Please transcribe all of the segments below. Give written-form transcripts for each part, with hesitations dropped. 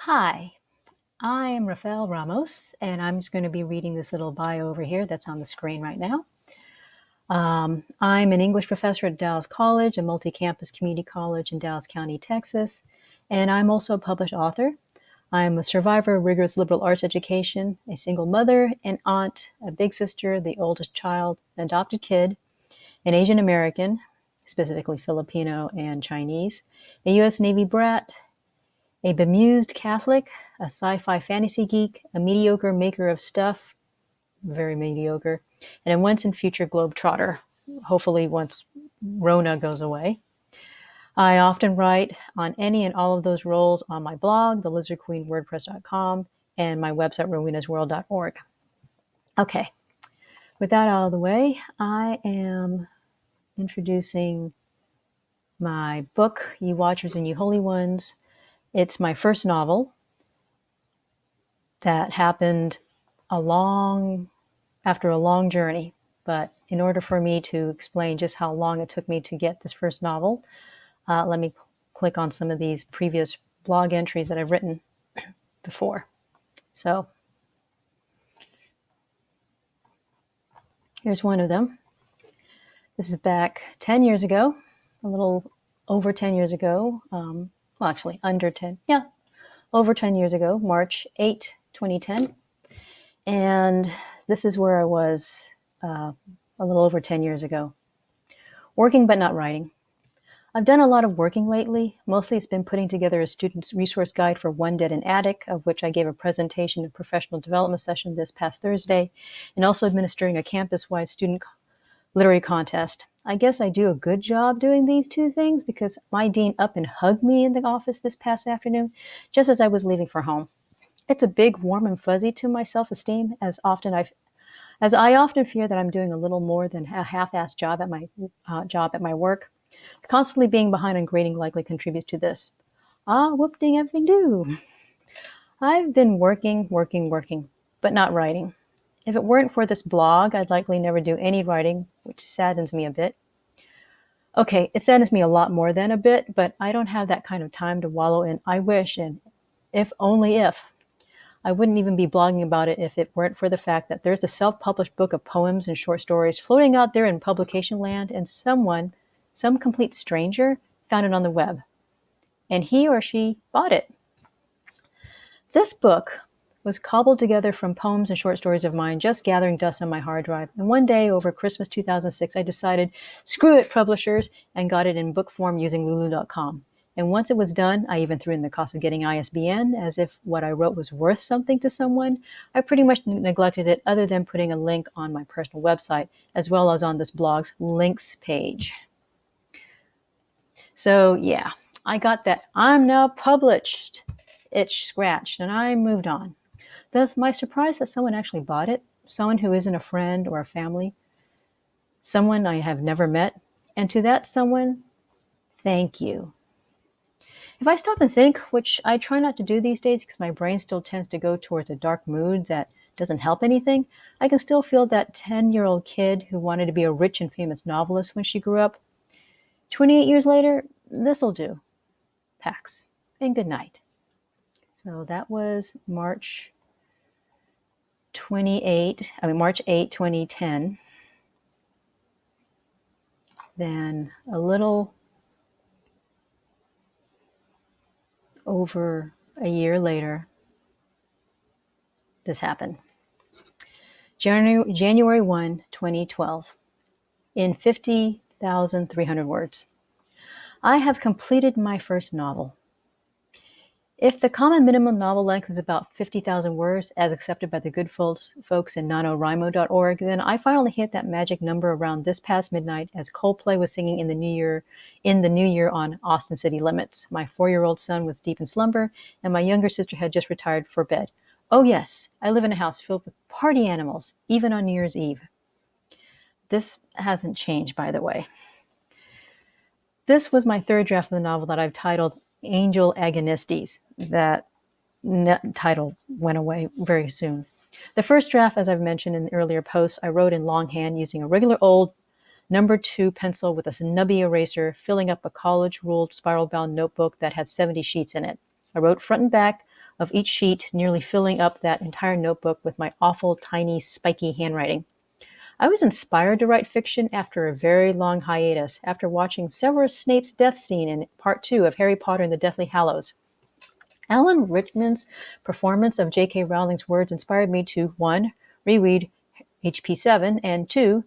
Hi, I am Rafael Ramos, and I'm just going to be reading this little bio over here that's on the screen right now. I'm an English professor at Dallas College, a multi-campus community college in Dallas County, Texas, and I'm also a published author. I'm a survivor of rigorous liberal arts education, a single mother, an aunt, a big sister, the oldest child, an adopted kid, an Asian American, specifically Filipino and Chinese, a U.S. Navy brat, a bemused Catholic, a sci-fi fantasy geek, a mediocre maker of stuff, very mediocre, and a once and future globetrotter, hopefully once Rona goes away. I often write on any and all of those roles on my blog, thelizardqueenwordpress.com, and my website, rowena'sworld.org. Okay, with that out of the way, I am introducing my book, Ye Watchers and Ye Holy Ones. It's my first novel that happened after a long journey. But in order for me to explain just how long it took me to get this first novel, let me click on some of these previous blog entries that I've written before. So here's one of them. This is back 10 years ago, a little over 10 years ago. Well, actually under 10. Yeah, over 10 years ago, March 8, 2010. And this is where I was a little over 10 years ago. Working but not writing. I've done a lot of working lately. Mostly it's been putting together a student's resource guide for One Dead in Attic, of which I gave a presentation and professional development session this past Thursday, and also administering a campus-wide student literary contest. I guess I do a good job doing these two things because my dean up and hugged me in the office this past afternoon, just as I was leaving for home. It's a big warm and fuzzy to my self-esteem, as I often fear that I'm doing a little more than a half-assed job at my work. Constantly being behind on grading likely contributes to this. Whoop-ding everything do. I've been working, but not writing. If it weren't for this blog, I'd likely never do any writing, which saddens me a bit. Okay, it saddens me a lot more than a bit, but I don't have that kind of time to wallow in I wish and if only if. I wouldn't even be blogging about it if it weren't for the fact that there's a self-published book of poems and short stories floating out there in publication land, and some complete stranger, found it on the web. And he or she bought it. This book was cobbled together from poems and short stories of mine just gathering dust on my hard drive. And one day over Christmas 2006, I decided, screw it, publishers, and got it in book form using lulu.com. And once it was done, I even threw in the cost of getting ISBN, as if what I wrote was worth something to someone. I pretty much neglected it, other than putting a link on my personal website, as well as on this blog's links page. So yeah, I got that I'm now published itch scratched, and I moved on. Thus, my surprise that someone actually bought it, someone who isn't a friend or a family, someone I have never met, and to that someone, thank you. If I stop and think, which I try not to do these days because my brain still tends to go towards a dark mood that doesn't help anything, I can still feel that 10-year-old kid who wanted to be a rich and famous novelist when she grew up. 28 years later, this'll do. Pax. And good night. So that was March 8, 2010. Then a little over a year later, this happened. January 1, 2012, in 50,300 words. I have completed my first novel. If the common minimum novel length is about 50,000 words, as accepted by the good folks in NaNoWriMo.org, then I finally hit that magic number around this past midnight as Coldplay was singing in the new year on Austin City Limits. My 4-year-old son was deep in slumber, and my younger sister had just retired for bed. Oh yes, I live in a house filled with party animals, even on New Year's Eve. This hasn't changed, by the way. This was my third draft of the novel that I've titled Angel Agonistes. That title went away very soon. The first draft, as I've mentioned in the earlier posts, I wrote in longhand using a regular old number 2 pencil with a snubby eraser, filling up a college-ruled spiral-bound notebook that had 70 sheets in it. I wrote front and back of each sheet, nearly filling up that entire notebook with my awful, tiny, spiky handwriting. I was inspired to write fiction after a very long hiatus, after watching Severus Snape's death scene in Part 2 of Harry Potter and the Deathly Hallows. Alan Rickman's performance of J.K. Rowling's words inspired me to 1. Reread HP7, and 2.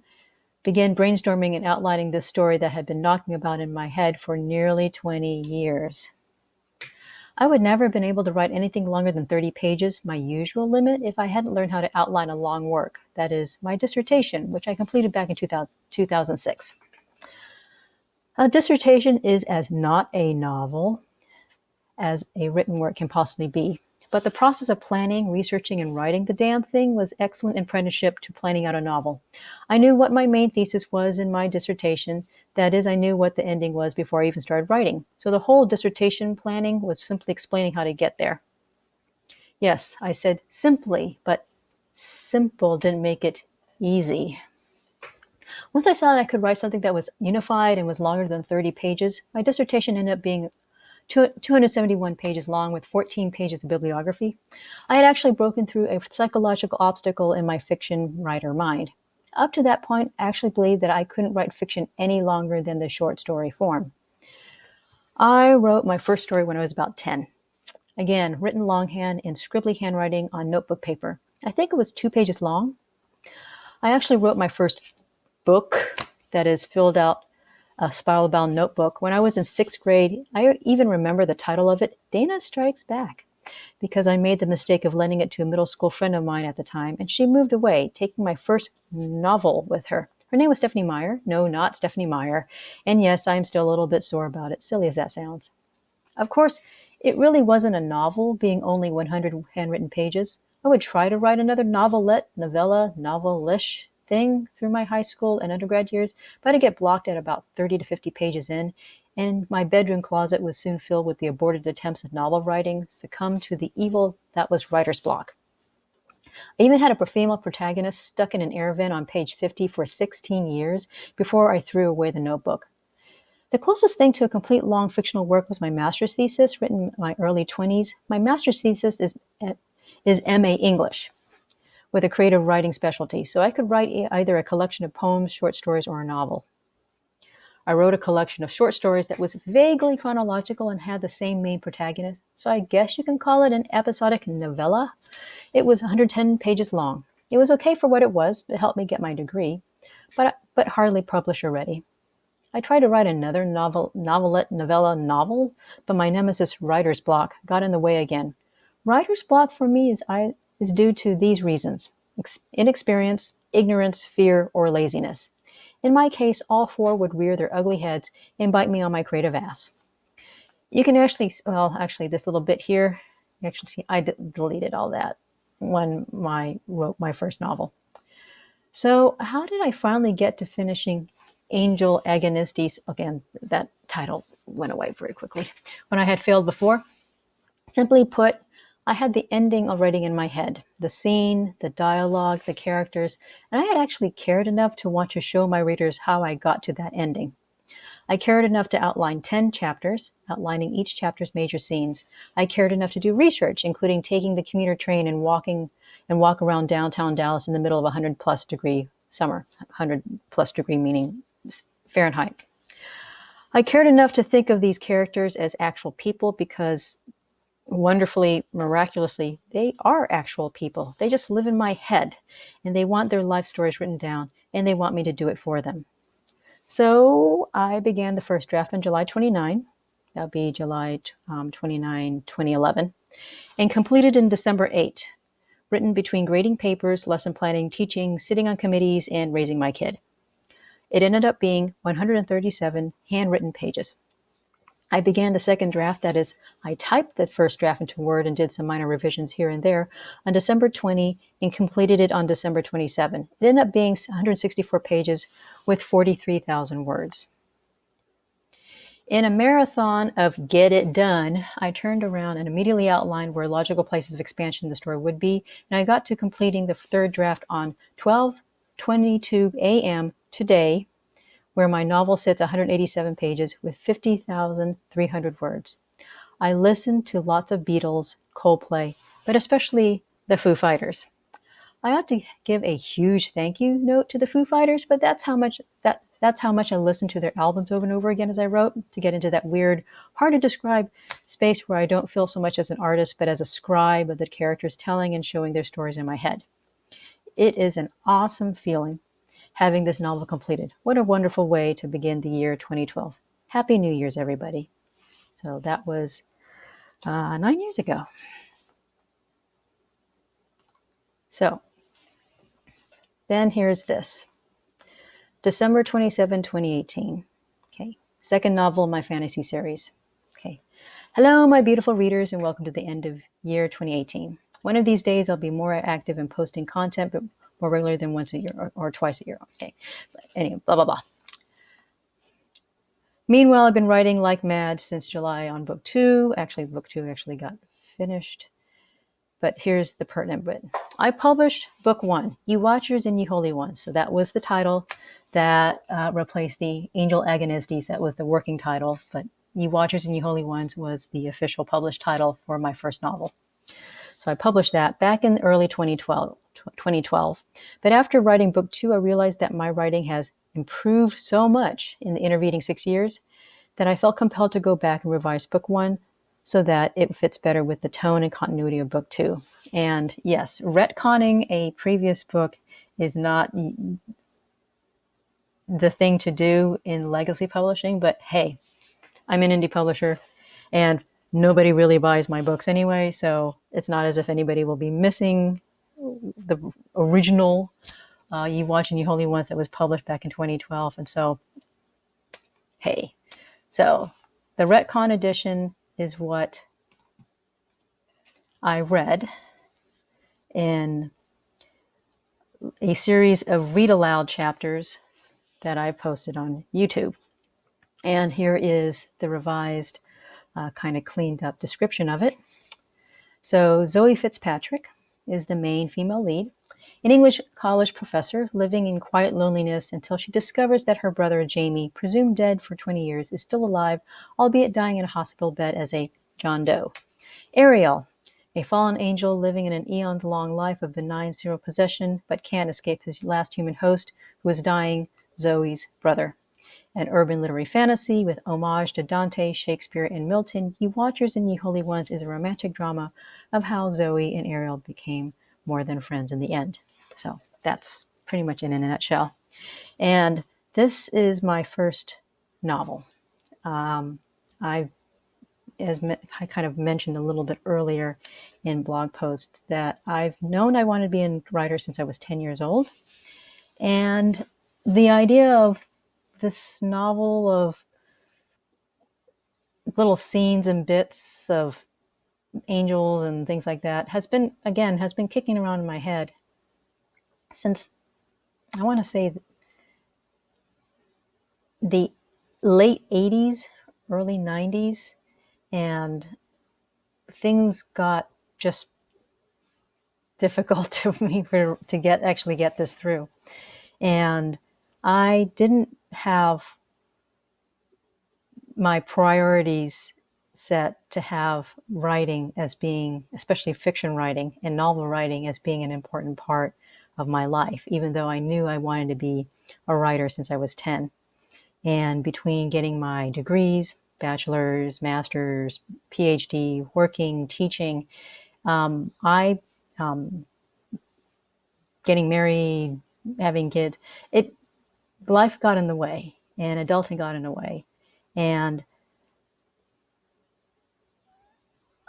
Begin brainstorming and outlining this story that had been knocking about in my head for nearly 20 years. I would never have been able to write anything longer than 30 pages, my usual limit, if I hadn't learned how to outline a long work. That is, my dissertation, which I completed back in 2006. A dissertation is as not a novel as a written work can possibly be. But the process of planning, researching, and writing the damn thing was excellent apprenticeship to planning out a novel. I knew what my main thesis was in my dissertation. That is, I knew what the ending was before I even started writing. So the whole dissertation planning was simply explaining how to get there. Yes, I said simply, but simple didn't make it easy. Once I saw that I could write something that was unified and was longer than 30 pages, my dissertation ended up being 271 pages long with 14 pages of bibliography. I had actually broken through a psychological obstacle in my fiction writer mind. Up to that point, I actually believed that I couldn't write fiction any longer than the short story form. I wrote my first story when I was about 10. Again, written longhand in scribbly handwriting on notebook paper. I think it was 2 pages long. I actually wrote my first book, that is, filled out a spiral-bound notebook, when I was in 6th grade. I even remember the title of it, Dana Strikes Back, because I made the mistake of lending it to a middle school friend of mine at the time, and she moved away, taking my first novel with her. Her name was Stephanie Meyer. No, not Stephanie Meyer. And yes, I'm still a little bit sore about it, silly as that sounds. Of course, it really wasn't a novel, being only 100 handwritten pages. I would try to write another novelette, novella, novelish thing through my high school and undergrad years, but I'd get blocked at about 30 to 50 pages in, and my bedroom closet was soon filled with the aborted attempts at novel writing, succumbed to the evil that was writer's block. I even had a female protagonist stuck in an air vent on page 50 for 16 years before I threw away the notebook. The closest thing to a complete long fictional work was my master's thesis, written in my early 20s. My master's thesis is MA English, with a creative writing specialty, so I could write either a collection of poems, short stories, or a novel. I wrote a collection of short stories that was vaguely chronological and had the same main protagonist, so I guess you can call it an episodic novella. It was 110 pages long. It was okay for what it was. It helped me get my degree, but hardly publisher ready. I tried to write another novel, but my nemesis, writer's block, got in the way again. Writer's block for me is due to these reasons: inexperience, ignorance, fear, or laziness. In my case, all 4 would rear their ugly heads and bite me on my creative ass. You can actually, this little bit here, you actually see I deleted all that when I wrote my first novel. So how did I finally get to finishing Angel Agonistes? Again, that title went away very quickly. When I had failed before, simply put, I had the ending already in my head, the scene, the dialogue, the characters, and I had actually cared enough to want to show my readers how I got to that ending. I cared enough to outline 10 chapters, outlining each chapter's major scenes. I cared enough to do research, including taking the commuter train and walk around downtown Dallas in the middle of 100-plus degree summer, 100-plus degree meaning Fahrenheit. I cared enough to think of these characters as actual people because, wonderfully, miraculously, they are actual people. They just live in my head, and they want their life stories written down, and they want me to do it for them. So I began the first draft on July 29. That would be July 29, 2011, and completed in December 8, written between grading papers, lesson planning, teaching, sitting on committees, and raising my kid. It ended up being 137 handwritten pages. I began the second draft, that is, I typed the first draft into Word and did some minor revisions here and there, on December 20 and completed it on December 27. It ended up being 164 pages with 43,000 words. In a marathon of get it done, I turned around and immediately outlined where logical places of expansion in the story would be, and I got to completing the third draft on 12:22 a.m. today, where my novel sits 187 pages with 50,300 words. I listened to lots of Beatles, Coldplay, but especially the Foo Fighters. I ought to give a huge thank you note to the Foo Fighters, but that's how much I listened to their albums over and over again as I wrote, to get into that weird, hard to describe space where I don't feel so much as an artist, but as a scribe of the characters telling and showing their stories in my head. It is an awesome feeling having this novel completed. What a wonderful way to begin the year 2012. Happy New Year's, everybody. So that was 9 years ago. So then here's this. December 27, 2018. Okay. Second novel in my fantasy series. Okay. Hello, my beautiful readers, and welcome to the end of year 2018. One of these days, I'll be more active in posting content, but more regularly than once a year or twice a year. Okay. But anyway, blah, blah, blah. Meanwhile, I've been writing like mad since July on book 2. Actually, book 2 actually got finished. But here's the pertinent bit. I published book 1, Ye Watchers and Ye Holy Ones. So that was the title that replaced the Angel Agonistes. That was the working title. But Ye Watchers and Ye Holy Ones was the official published title for my first novel. So I published that back in early 2012. But after writing book 2, I realized that my writing has improved so much in the intervening 6 years that I felt compelled to go back and revise book 1 so that it fits better with the tone and continuity of book 2. And yes, retconning a previous book is not the thing to do in legacy publishing, but hey, I'm an indie publisher and nobody really buys my books anyway, so it's not as if anybody will be missing the original Ye Watch and Ye Holy Ones that was published back in 2012. And so, hey, so the retcon edition is what I read in a series of read aloud chapters that I posted on YouTube. And here is the revised, kind of cleaned up description of it. So Zoe Fitzpatrick is the main female lead, an English college professor living in quiet loneliness until she discovers that her brother Jamie, presumed dead for 20 years, is still alive, albeit dying in a hospital bed as a John Doe. Ariel, a fallen angel living in an eons-long life of benign serial possession, but can't escape his last human host, who is dying, Zoe's brother. An urban literary fantasy with homage to Dante, Shakespeare, and Milton, Ye Watchers and Ye Holy Ones is a romantic drama of how Zoe and Ariel became more than friends in the end. So that's pretty much in a nutshell. And this is my first novel. As I kind of mentioned a little bit earlier in blog posts, that I've known I wanted to be a writer since I was 10 years old. And the idea of this novel of little scenes and bits of angels and things like that has been kicking around in my head since, I want to say, the late 80s, early 90s. And things got just difficult to me to actually get this through. And I didn't have my priorities set to have writing as being, especially fiction writing and novel writing, as being an important part of my life, even though I knew I wanted to be a writer since I was 10. And between getting my degrees, bachelor's, master's, PhD, working, teaching, getting married, having kids, life got in the way, and adulting got in the way. And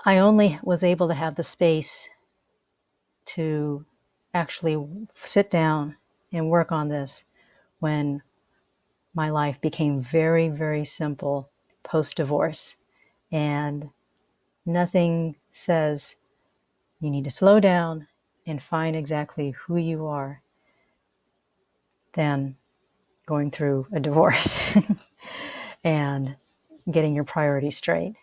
I only was able to have the space to actually sit down and work on this when my life became very, very simple post-divorce. And nothing says you need to slow down and find exactly who you are than going through a divorce and getting your priorities straight.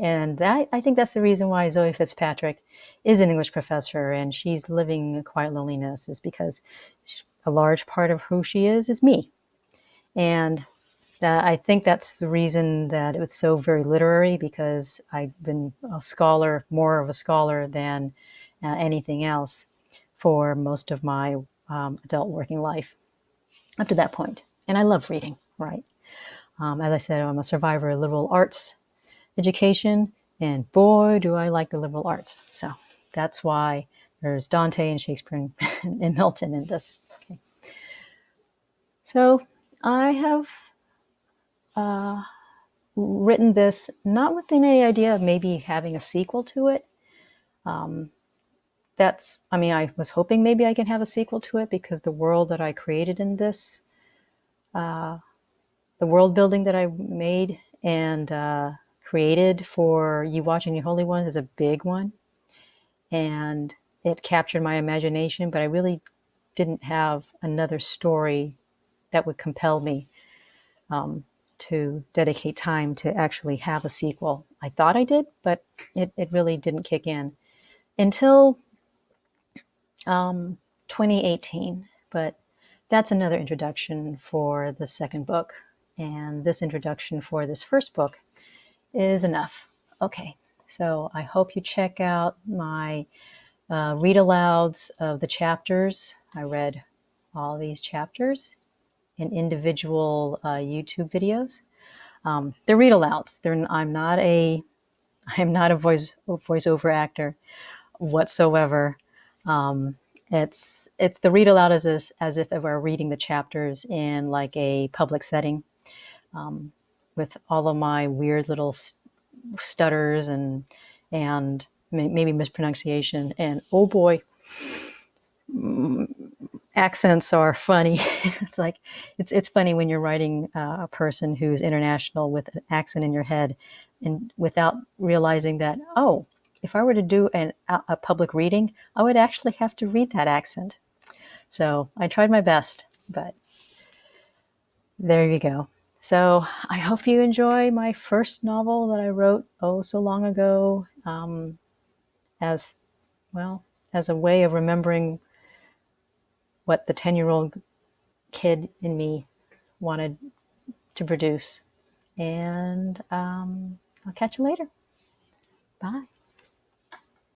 And I think that's the reason why Zoe Fitzpatrick is an English professor and she's living a quiet loneliness, is because a large part of who she is me. And I think that's the reason that it was so very literary, because I've been a scholar, more of a scholar than anything else for most of my adult working life up to that point. And I love reading, right? As I said, I'm a survivor of liberal arts education, and boy, do I like the liberal arts. So that's why there's Dante and Shakespeare and Milton in this. Okay. So I have written this not with any idea of maybe having a sequel to it. I was hoping maybe I can have a sequel to it, because the world that I created in this, the world building that I made and created for You Watching Your Holy Ones is a big one. And it captured my imagination, but I really didn't have another story that would compel me to dedicate time to actually have a sequel. I thought I did, but it really didn't kick in until 2018. But that's another introduction for the second book. And this introduction for this first book is enough. Okay, so I hope you check out my read alouds of the chapters. I read all these chapters in individual YouTube videos. They're read alouds. I am not a voiceover actor whatsoever. It's the read aloud as if I were reading the chapters in like a public setting, with all of my weird little stutters and maybe mispronunciation, and oh boy, accents are funny. It's like it's funny when you're writing a person who's international with an accent in your head, and without realizing that, oh, if I were to do a public reading, I would actually have to read that accent. So I tried my best, but there you go. So I hope you enjoy my first novel that I wrote oh so long ago, as well, as a way of remembering what the 10-year-old kid in me wanted to produce. And I'll catch you later. Bye.